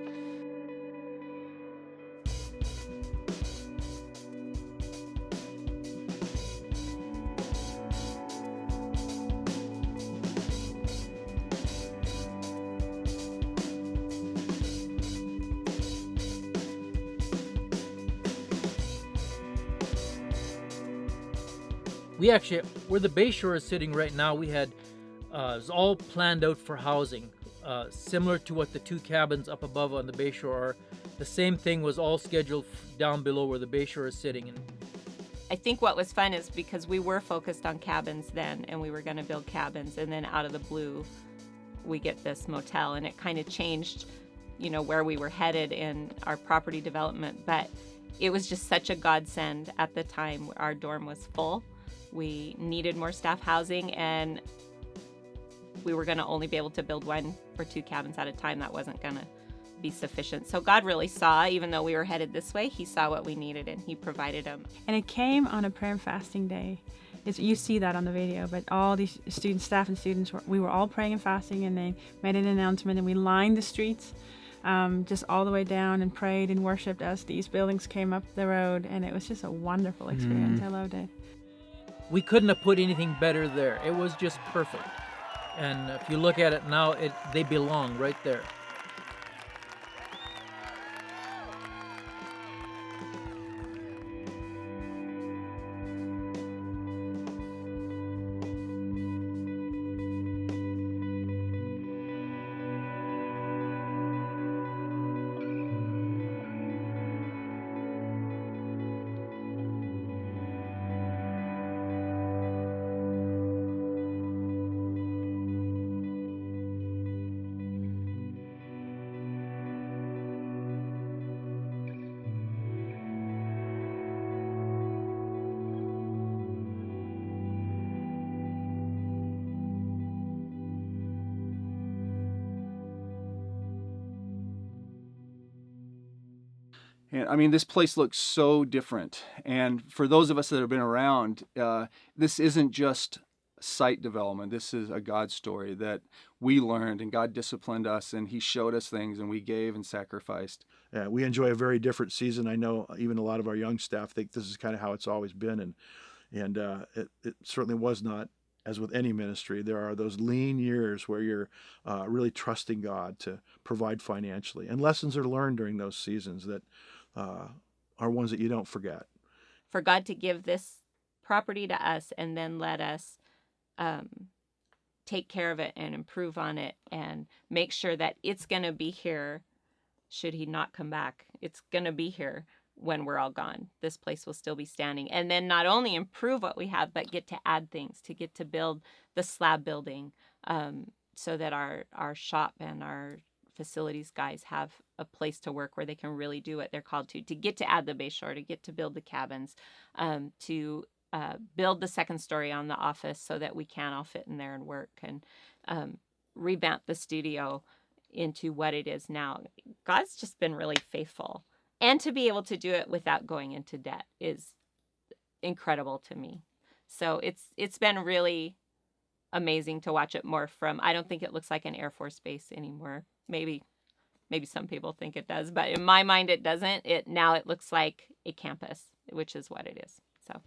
We actually, where the Bayshore is sitting right now, we had, it was all planned out for housing, similar to what the 2 cabins up above on the Bayshore are. The same thing was all scheduled down below where the Bayshore is sitting. And I think what was fun is because we were focused on cabins then, and we were going to build cabins, and then out of the blue, we get this motel, and it kind of changed, you know, where we were headed in our property development. But it was just such a godsend at the time. Our dorm was full. We needed more staff housing, and we were going to only be able to build 1 or 2 cabins at a time. That wasn't going to be sufficient. So God really saw, even though we were headed this way, he saw what we needed and he provided them. And it came on a prayer and fasting day. You see that on the video, but all these students, staff and students, we were all praying and fasting, and they made an announcement, and we lined the streets just all the way down and prayed and worshiped as these buildings came up the road, and it was just a wonderful experience. I loved it. we couldn't have put anything better there. It was just perfect. And if you look at it now, they belong right there. And I mean, this place looks so different. And for those of us that have been around, this isn't just site development. This is a God story that we learned, and God disciplined us, and He showed us things, and we gave and sacrificed. Yeah, we enjoy a very different season. I know even a lot of our young staff think this is kind of how it's always been, and it certainly was not. As with any ministry, there are those lean years where you're really trusting God to provide financially, and lessons are learned during those seasons that are ones that you don't forget. For God to give this property to us and then let us take care of it and improve on it and make sure that it's going to be here should He not come back. It's going to be here when we're all gone. This place will still be standing. And then not only improve what we have, but get to add things, to get to build the slab building so that our shop and our facilities guys have a place to work where they can really do what they're called to get to add the Bayshore, to get to build the cabins, to build the second story on the office so that we can all fit in there and work, and revamp the studio into what it is now. God's just been really faithful. And to be able to do it without going into debt is incredible to me. So it's been really amazing to watch it morph from, I don't think it looks like an Air Force base anymore. Maybe some people think it does, but in my mind it doesn't. Now it looks like a campus, which is what it is. So.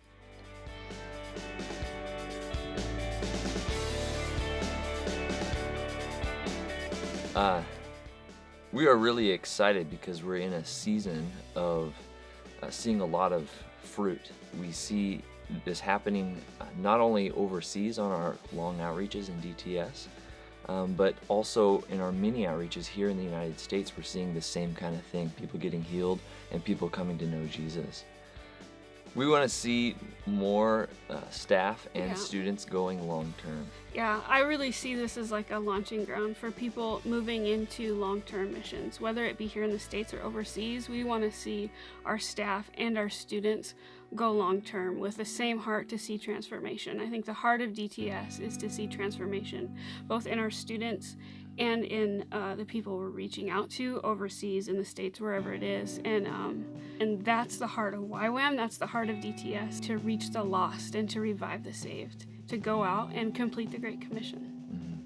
We are really excited because we're in a season of seeing a lot of fruit. We see this happening not only overseas on our long outreaches in DTS, but also in our mini outreaches here in the United States. We're seeing the same kind of thing, people getting healed and people coming to know Jesus. We want to see more staff and students going long term. Yeah, I really see this as like a launching ground for people moving into long-term missions, whether it be here in the States or overseas. We want to see our staff and our students go long-term with the same heart to see transformation. I think the heart of DTS is to see transformation, both in our students and in the people we're reaching out to overseas, in the States, wherever it is. And that's the heart of YWAM, that's the heart of DTS, to reach the lost and to revive the saved, to go out and complete the Great Commission.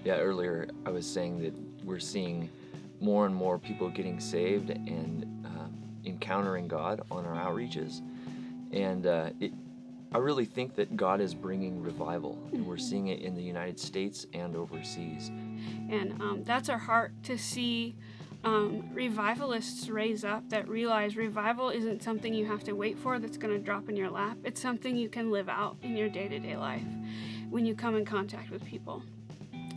Yeah, earlier I was saying that we're seeing more and more people getting saved and encountering God on our outreaches. And I really think that God is bringing revival, and we're seeing it in the United States and overseas. And that's our heart, to see revivalists raise up that realize revival isn't something you have to wait for that's going to drop in your lap. It's something you can live out in your day-to-day life when you come in contact with people.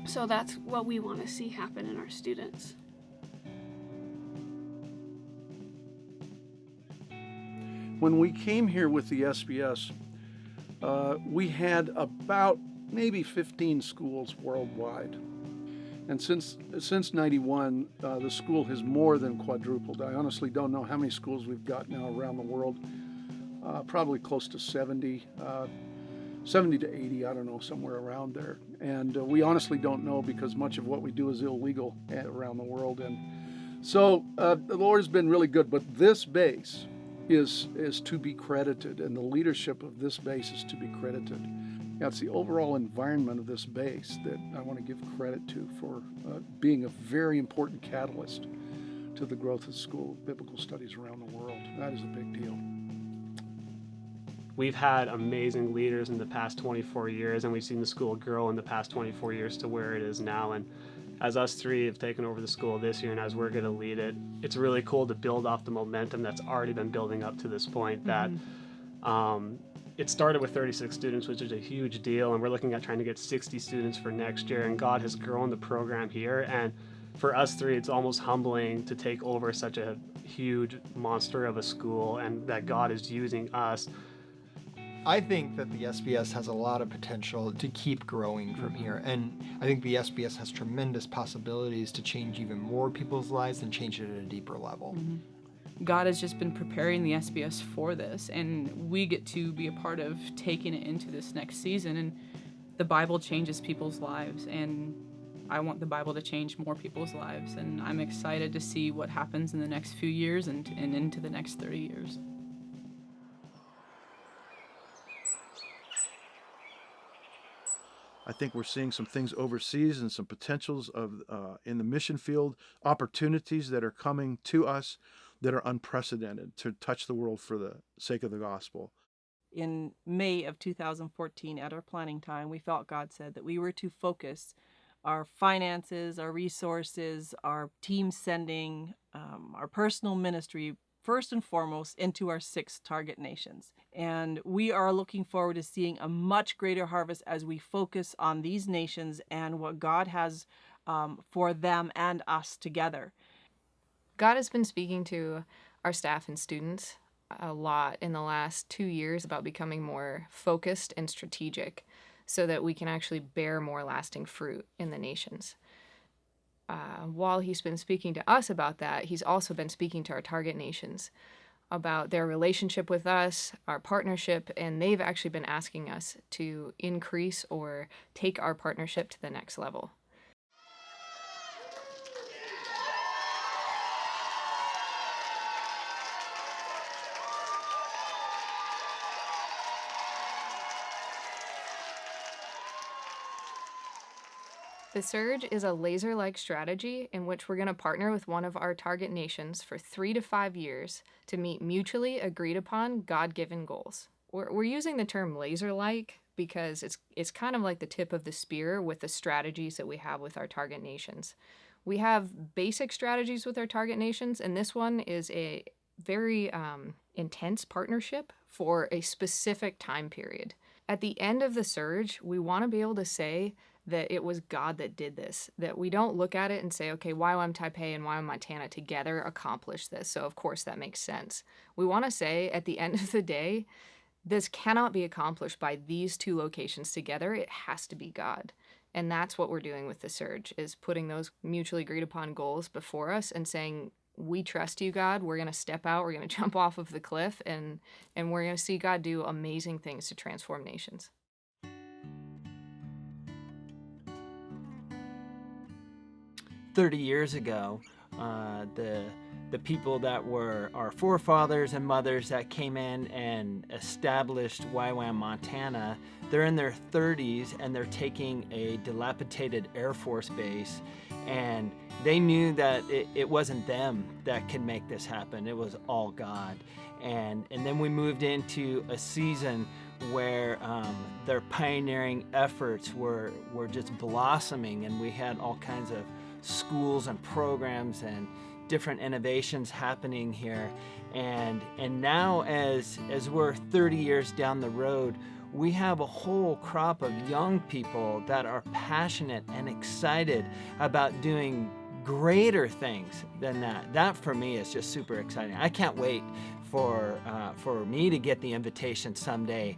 So that's what we want to see happen in our students. When we came here with the SBS, we had about maybe 15 schools worldwide. And since 91, the school has more than quadrupled. I honestly don't know how many schools we've got now around the world. Probably close to 70, 70 to 80, I don't know, somewhere around there. And we honestly don't know because much of what we do is illegal around the world. And so the Lord has been really good, but this base is to be credited, and the leadership of this base is to be credited. It's the overall environment of this base that I want to give credit to for being a very important catalyst to the growth of the School of Biblical Studies around the world. That is a big deal. We've had amazing leaders in the past 24 years, and we've seen the school grow in the past 24 years to where it is now. And as us three have taken over the school this year and as we're going to lead it, it's really cool to build off the momentum that's already been building up to this point. That it started with 36 students, which is a huge deal, and we're looking at trying to get 60 students for next year, and God has grown the program here. And for us three, it's almost humbling to take over such a huge monster of a school, and that God is using us. I think that the SBS has a lot of potential to keep growing from here, and I think the SBS has tremendous possibilities to change even more people's lives and change it at a deeper level. God has just been preparing the SBS for this, and we get to be a part of taking it into this next season. And the Bible changes people's lives, and I want the Bible to change more people's lives, and I'm excited to see what happens in the next few years and into the next 30 years. I think we're seeing some things overseas and some potentials of in the mission field, opportunities that are coming to us that are unprecedented to touch the world for the sake of the gospel. In May of 2014, at our planning time, we felt God said that we were to focus our finances, our resources, our team sending, our personal ministry, first and foremost, into our 6 target nations. And we are looking forward to seeing a much greater harvest as we focus on these nations and what God has for them and us together. God has been speaking to our staff and students a lot in the last 2 years about becoming more focused and strategic so that we can actually bear more lasting fruit in the nations. While he's been speaking to us about that, he's also been speaking to our target nations about their relationship with us, our partnership, and they've actually been asking us to increase or take our partnership to the next level. The Surge is a laser-like strategy in which we're going to partner with one of our target nations for 3 to 5 years to meet mutually agreed upon God-given goals. We're using the term laser-like because it's kind of like the tip of the spear with the strategies that we have with our target nations. We have basic strategies with our target nations, and this one is a very intense partnership for a specific time period. At the end of the Surge, we want to be able to say that it was God that did this, that we don't look at it and say, okay, YWAM Taipei and YWAM Montana together accomplished this, so of course that makes sense. We want to say at the end of the day, this cannot be accomplished by these 2 locations together. It has to be God. And that's what we're doing with the Surge, is putting those mutually agreed upon goals before us and saying, we trust you, God. We're going to step out. We're going to jump off of the cliff, and we're going to see God do amazing things to transform nations. Years ago, the people that were our forefathers and mothers that came in and established YWAM Montana, they're in their 30s and they're taking a dilapidated Air Force base, and they knew that it wasn't them that could make this happen. It was all God. And then we moved into a season where their pioneering efforts were just blossoming, and we had all kinds of schools and programs and different innovations happening here. And now as we're 30 years down the road, we have a whole crop of young people that are passionate and excited about doing greater things than that. That for me is just super exciting. I can't wait for me to get the invitation someday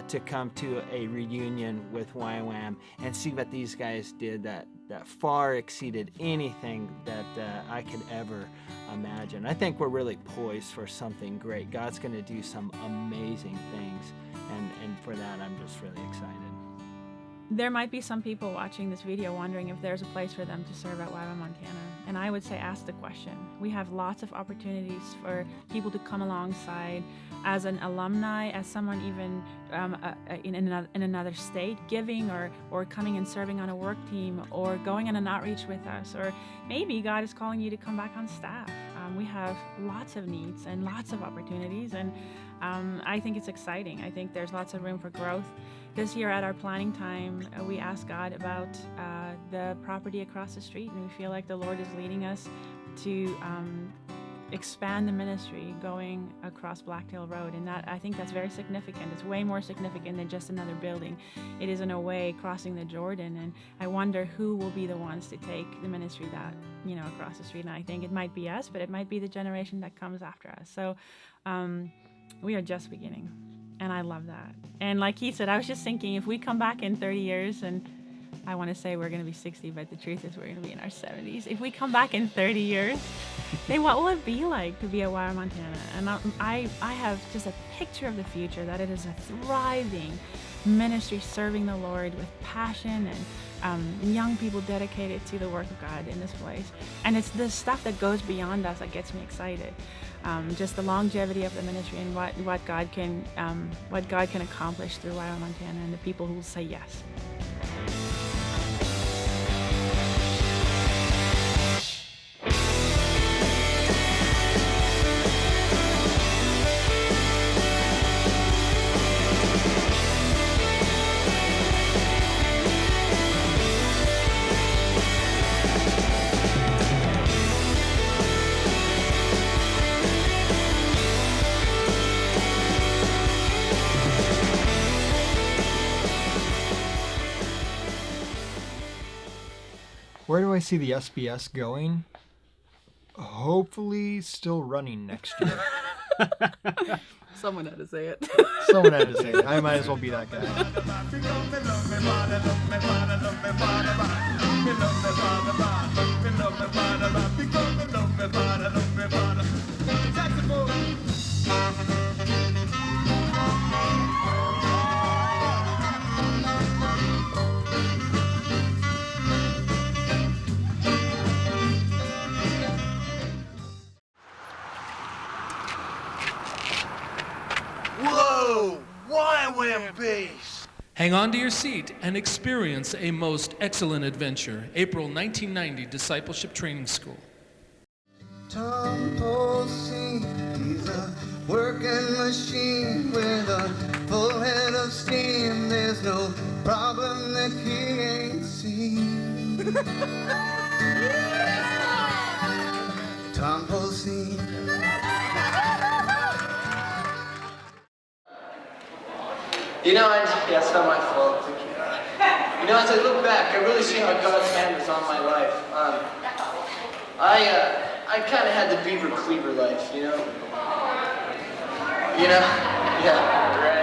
to come to a reunion with YWAM and see what these guys did that far exceeded anything that I could ever imagine. I think we're really poised for something great. God's going to do some amazing things, and for that I'm just really excited. There might be some people watching this video wondering if there's a place for them to serve at YWAM Montana. And I would say ask the question. We have lots of opportunities for people to come alongside as an alumni, as someone even in another state, giving or coming and serving on a work team, or going on an outreach with us, or maybe God is calling you to come back on staff. We have lots of needs and lots of opportunities, and I think it's exciting. I think there's lots of room for growth. This year at our planning time, we asked God about the property across the street, and we feel like the Lord is leading us to expand the ministry going across Blacktail Road, and I think that's very significant. It's way more significant than just another building. It is in a way crossing the Jordan, and I wonder who will be the ones to take the ministry that, across the street. And I think it might be us, but it might be the generation that comes after us. So we are just beginning, and I love that. And like he said, I was just thinking, if we come back in 30 years, and I want to say we're going to be 60, but the truth is we're going to be in our 70s. If we come back in 30 years, then what will it be like to be at YWAM Montana? And I have just a picture of the future, that it is a thriving ministry serving the Lord with passion, and young people dedicated to the work of God in this place. And it's the stuff that goes beyond us that gets me excited. Just the longevity of the ministry and what God can accomplish through YWAM Montana, and the people who will say yes. Where do I see the SBS going? Hopefully still running next year. Someone had to say it. Someone had to say it. I might as well be that guy. Whoa! YWAM base! Hang on to your seat and experience a most excellent adventure. April 1990 Discipleship Training School. Tom Posey, he's a working machine with a full head of steam. There's no problem that he ain't seen. Tom Posey. It's not my fault. As I look back, I really see how God's hand was on my life. I kind of had the Beaver Cleaver life, Yeah, right.